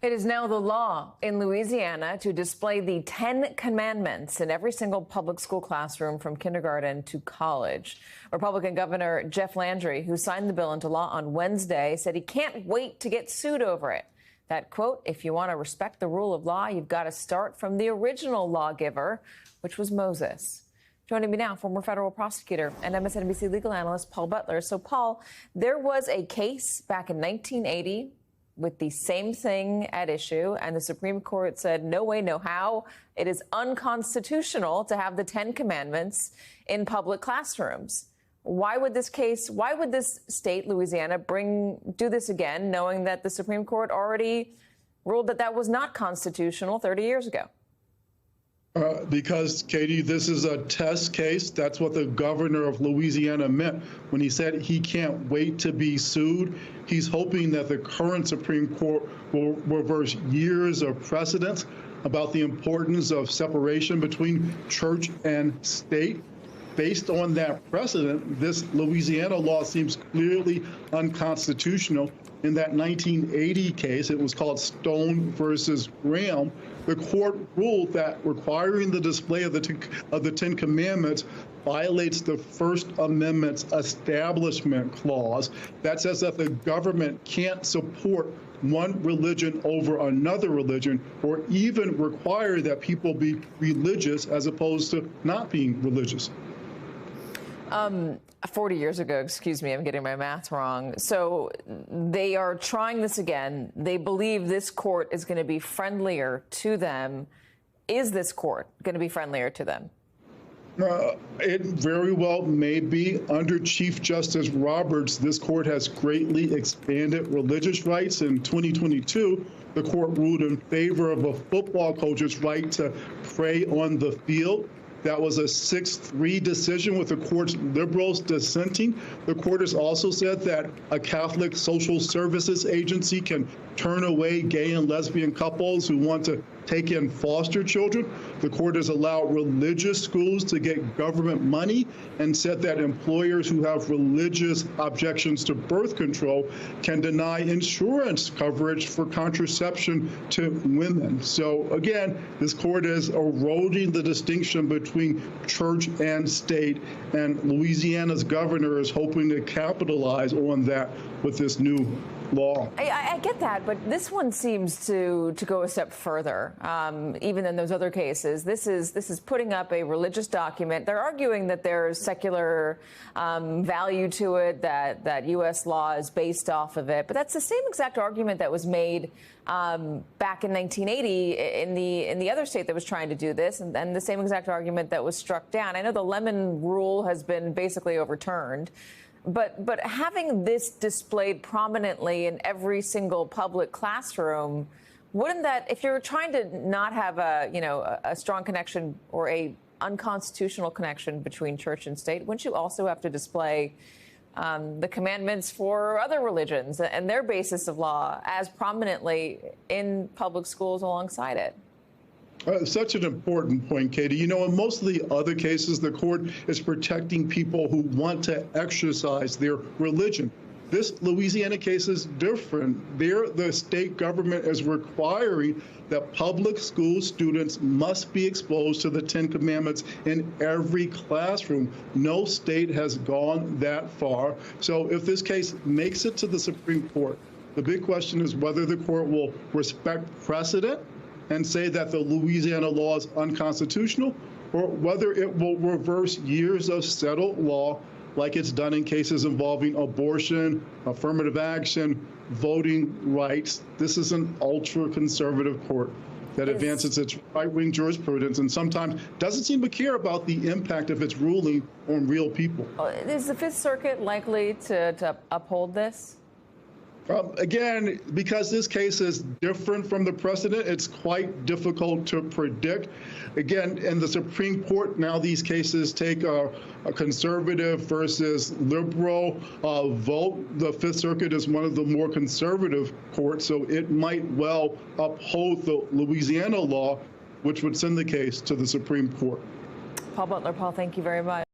It is now the law in Louisiana to display the 10 commandments in every single public school classroom from kindergarten to college. Republican Governor Jeff Landry, who signed the bill into law on Wednesday, said he can't wait to get sued over it. That quote, "If you want to respect the rule of law, you've got to start from the original lawgiver," which was Moses. Joining me now, former federal prosecutor and MSNBC legal analyst Paul Butler. So, Paul, there was a case back in 1980 with the same thing at issue, and the Supreme Court said, no way, no how. It is unconstitutional to have the 10 commandments in public classrooms. Why would this state, Louisiana, do this again, knowing that the Supreme Court already ruled that that was not constitutional 30 years ago? Because, Katie, this is a test case. That's what the governor of Louisiana meant when he said he can't wait to be sued. He's hoping that the current Supreme Court will reverse years of precedents about the importance of separation between church and state. Based on that precedent, this Louisiana law seems clearly unconstitutional. In that 1980 case, it was called Stone versus Graham. The court ruled that requiring the display of the 10 Commandments violates the First Amendment's Establishment Clause. That says that the government can't support one religion over another religion, or even require that people be religious as opposed to not being religious. 40 years ago, excuse me, I'm getting my math wrong. So they are trying this again. They believe this court is going to be friendlier to them. Is this court going to be friendlier to them? It very well may be. Under Chief Justice Roberts, this court has greatly expanded religious rights. In 2022, the court ruled in favor of a football coach's right to pray on the field. That was a 6-3 decision with the court's liberals dissenting. The court has also said that a Catholic social services agency can turn away gay and lesbian couples who want to take in foster children. The court has allowed religious schools to get government money and said that employers who have religious objections to birth control can deny insurance coverage for contraception to women. So again, this court is eroding the distinction between church and state, and Louisiana's governor is hoping to capitalize on that with this new law. I get that, but this one seems to go a step further, even than those other cases. This is putting up a religious document. They're arguing that there's secular value to it, that U.S. law is based off of it. But that's the same exact argument that was made back in 1980 in the other state that was trying to do this, and the same exact argument that was struck down. I know the Lemon Rule has been basically overturned. But having this displayed prominently in every single public classroom, wouldn't that, if you're trying to not have a strong connection or a unconstitutional connection between church and state, wouldn't you also have to display the commandments for other religions and their basis of law as prominently in public schools alongside it? Such an important point, Katie. You know, in most of the other cases, the court is protecting people who want to exercise their religion. This Louisiana case is different. There, the state government is requiring that public school students must be exposed to the 10 Commandments in every classroom. No state has gone that far. So if this case makes it to the Supreme Court, the big question is whether the court will respect precedent and say that the Louisiana law is unconstitutional, or whether it will reverse years of settled law like it's done in cases involving abortion, affirmative action, voting rights. This is an ultra-conservative court that advances its right-wing jurisprudence and sometimes doesn't seem to care about the impact of its ruling on real people. Is the Fifth Circuit likely to uphold this? Again, because this case is different from the precedent, it's quite difficult to predict. Again, in the Supreme Court, now these cases take a conservative versus liberal vote. The Fifth Circuit is one of the more conservative courts, so it might well uphold the Louisiana law, which would send the case to the Supreme Court. Paul Butler, Paul, thank you very much.